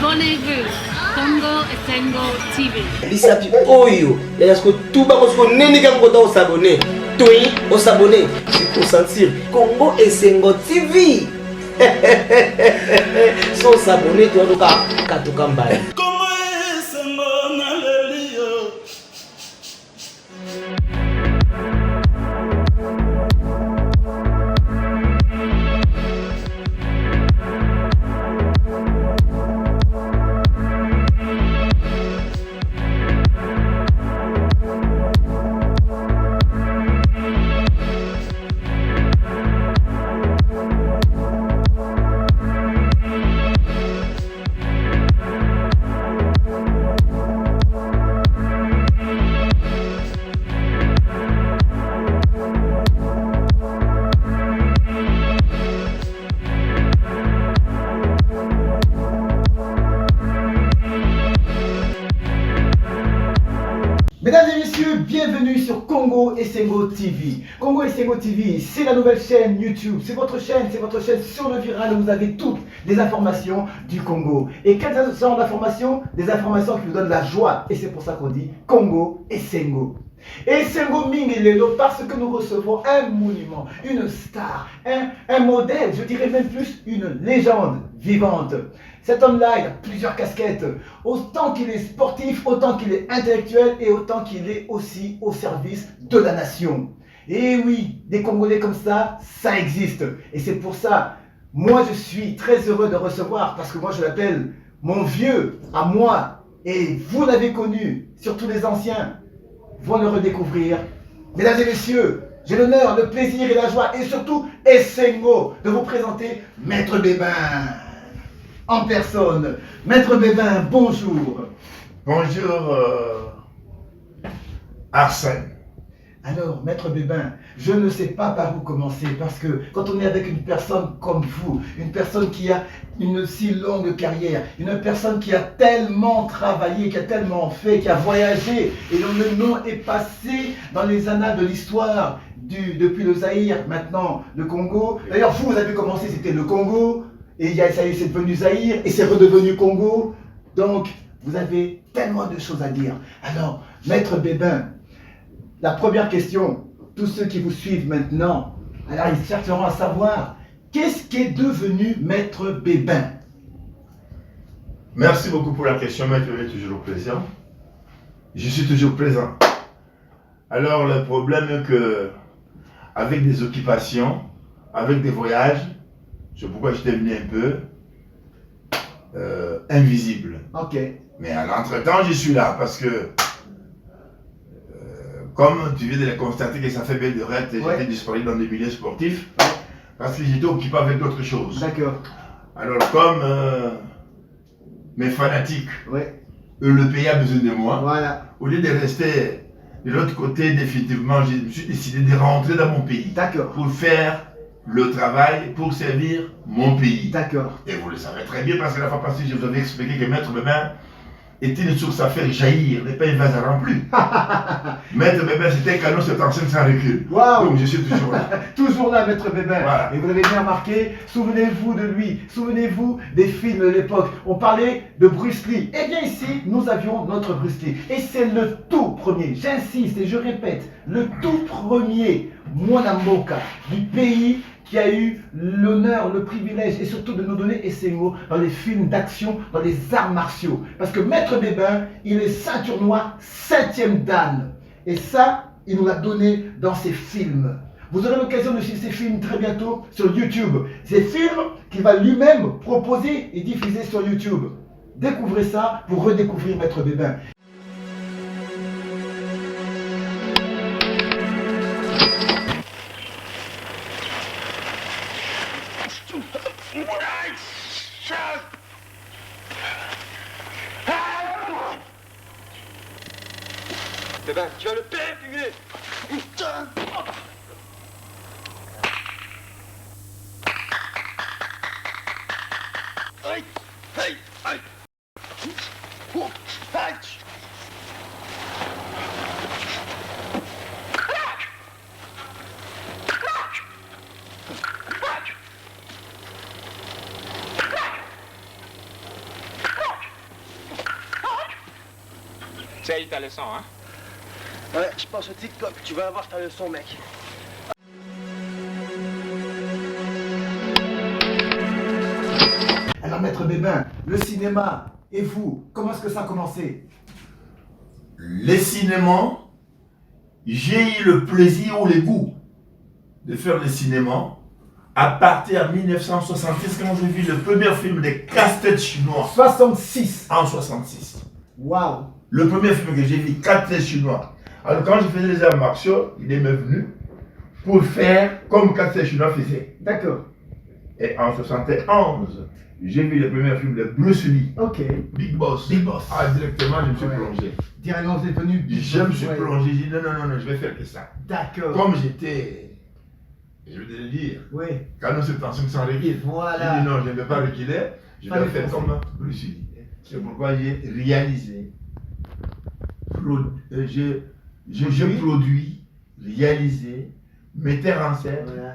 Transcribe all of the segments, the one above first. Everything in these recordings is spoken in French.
Abonnez-vous. Congo Esengo TV. Bisapi oyo, ya ce que tout ba ko nene ka ko s'abonner. Toi, on s'abonner, c'est pour sentir Congo Esengo TV. Sans s'abonner, tu vas katuka mbaya. Mesdames et messieurs, bienvenue sur Congo Esengo TV. Congo Esengo TV, c'est la nouvelle chaîne YouTube. C'est votre chaîne sur le viral où vous avez toutes les informations du Congo. Et quelles sont les informations? Des informations qui vous donnent la joie. Et c'est pour ça qu'on dit Congo Esengo. Esengo Mingilelo, parce que nous recevons un monument, une star, un modèle, je dirais même plus une légende vivante. Cet homme-là, il a plusieurs casquettes. Autant qu'il est sportif, autant qu'il est intellectuel et autant qu'il est aussi au service de la nation. Et oui, des Congolais comme ça, ça existe. Et c'est pour ça, moi je suis très heureux de recevoir, parce que moi je l'appelle mon vieux à moi. Et vous l'avez connu, surtout les anciens vont le redécouvrir. Mesdames et messieurs, j'ai l'honneur, le plaisir et la joie, et surtout Esengo, de vous présenter Maître Bébin en personne. Maître Bébin, bonjour. Bonjour Arsène. Alors, Maître Bébin, je ne sais pas par où commencer, parce que quand on est avec une personne comme vous, une personne qui a une si longue carrière, une personne qui a tellement travaillé, qui a tellement fait, qui a voyagé, et dont le nom est passé dans les annales de l'histoire depuis le Zaïre, maintenant le Congo. D'ailleurs, vous avez commencé, c'était le Congo, et ça y est, c'est devenu Zaïre, et c'est redevenu Congo. Donc, vous avez tellement de choses à dire. Alors, Maître Bébin, la première question, tous ceux qui vous suivent maintenant, alors ils chercheront à savoir, qu'est-ce qu'est devenu Maître Bébin? Merci beaucoup pour la question, Maître. Tu es toujours présent. Je suis toujours présent. Alors, le problème est que, avec des occupations, avec des voyages, c'est pourquoi j'étais venu un peu invisible. Ok. Mais à l'entretemps, je suis là parce que, comme tu viens de le constater que ça fait belle de reste, j'étais disponible dans des milieux sportifs parce que j'étais occupé avec d'autres choses. D'accord. Alors, comme mes fanatiques, le pays a besoin de moi, voilà. Au lieu de rester de l'autre côté, définitivement, je me suis décidé de rentrer dans mon pays. D'accord. Pour faire le travail, pour servir mon pays. D'accord. Et vous le savez très bien parce que la fois passée, je vous avais expliqué que Maître Bébin était une source à faire jaillir, n'est pas une vase à remplir. Maître Bébin, c'était un canon, c'est enceinte sans recul. Wow. Donc je suis toujours là. Toujours là, Maître Bébin. Voilà. Et vous l'avez bien remarqué, souvenez-vous de lui, souvenez-vous des films de l'époque. On parlait de Bruce Lee. Eh bien ici, nous avions notre Bruce Lee. Et c'est le tout premier, j'insiste et je répète, le tout premier Mwanamboka du pays qui a eu l'honneur, le privilège et surtout de nous donner Esengo dans les films d'action, dans les arts martiaux. Parce que Maître Bébin, il est ceinture noire, 7e dan. Et ça, il nous l'a donné dans ses films. Vous aurez l'occasion de suivre ces films très bientôt sur YouTube. Ces films qu'il va lui-même proposer et diffuser sur YouTube. Découvrez ça pour redécouvrir Maître Bébin. Bébin, tu vas le perfumer. Putain. Aïe, aïe, aïe. Oh, aïe. Ça y est, ta leçon, hein? Ouais, je pense au TikTok, tu vas avoir ta leçon, mec. Alors, Maître Bébin, le cinéma et vous, comment est-ce que ça a commencé? Les cinémas, j'ai eu le plaisir ou le goût de faire le cinéma à partir de 1966 quand j'ai vu le premier film des casse-têtes chinois 66. en 66. Waouh. Le premier film que j'ai vu, casse-têtes chinois. Alors quand je faisais les arts martiaux, il est même venu pour faire comme casse-têtes chinois faisait. D'accord. Et en 71, j'ai vu le premier film de Bruce Lee, Ok. Big Boss. Big Boss. Ah, directement, je me suis Ouais. plongé. Directement, vous êtes venu. Je me suis Ouais. plongé, j'ai dit non, je vais faire que ça. D'accord. Comme j'étais, je vais te le dire, Oui. quand nous sommes tension sans recul, Voilà. j'ai dit non, je ne vais pas reculer, je Pas vais de faire force. comme Bruce Lee. C'est pourquoi j'ai réalisé, je produis, réalisé, metteur en scène, Voilà.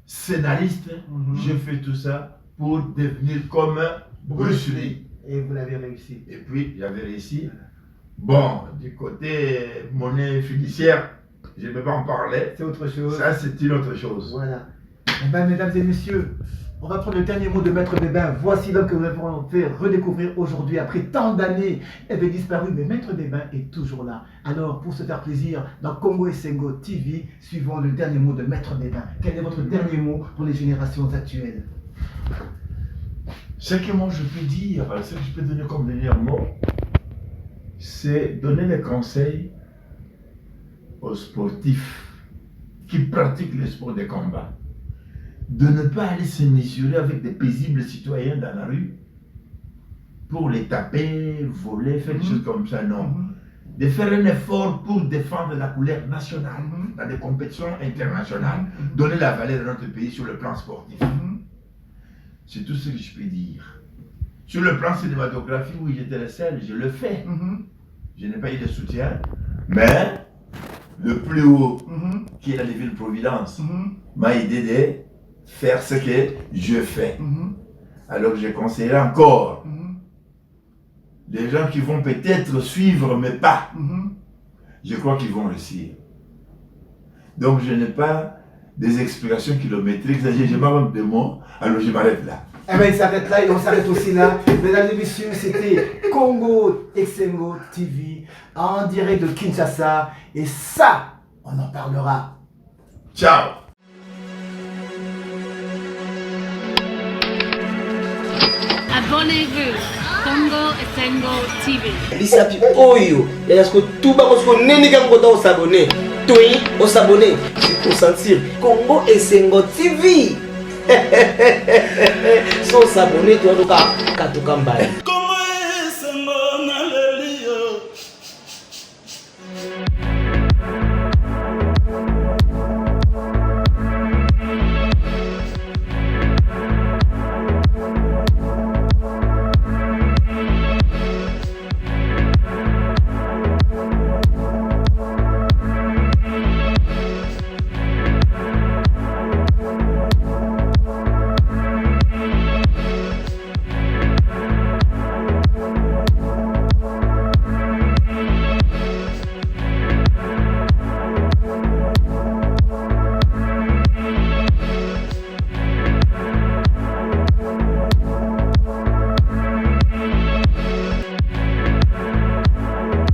scénariste, Mhm. je fais tout ça pour devenir comme Bruce Lee. Et vous l'avez réussi. Et puis, j'avais réussi. Bon, du côté monnaie fiduciaire, je ne vais pas en parler. C'est autre chose. Ça, c'est une autre chose. Voilà. Eh ben, mesdames et messieurs, on va prendre le dernier mot de Maître Bébin. Voici l'homme que nous avons fait redécouvrir aujourd'hui après tant d'années. Elle avait disparu, mais Maître Bébin est toujours là. Alors, pour se faire plaisir, dans Congo Esengo TV, suivons le dernier mot de Maître Bébin. Quel est votre dernier mot pour les générations actuelles? Ce que moi je peux dire, ce que je peux donner comme dernier mot, c'est donner des conseils aux sportifs qui pratiquent le sport de combat. De ne pas aller se mesurer avec des paisibles citoyens dans la rue pour les taper, voler, faire des choses comme ça, non. De faire un effort pour défendre la couleur nationale dans des compétitions internationales, donner la valeur de notre pays sur le plan sportif. C'est tout ce que je peux dire. Sur le plan cinématographique, oui, j'étais le seul, je le fais. Je n'ai pas eu de soutien, mais le plus haut, qui est la ville Providence, m'a aidé de faire ce que je fais. Alors je conseillerais encore les gens qui vont peut-être suivre mes pas. Je crois qu'ils vont réussir. Donc je n'ai pas des explications kilométriques, je manque de mots, alors je m'arrête là. Eh bien, il s'arrête là et on s'arrête aussi là. Mesdames et messieurs, c'était Congo Esengo TV en direct de Kinshasa. Et ça, on en parlera. Ciao. Abonnez-vous. Congo Esengo TV. lisapi oyo ya sko tuba ko neni ka ngota osabone toi osabone c'est pour sentir Congo Esengo TV so s'abonner tu vas katuka mbali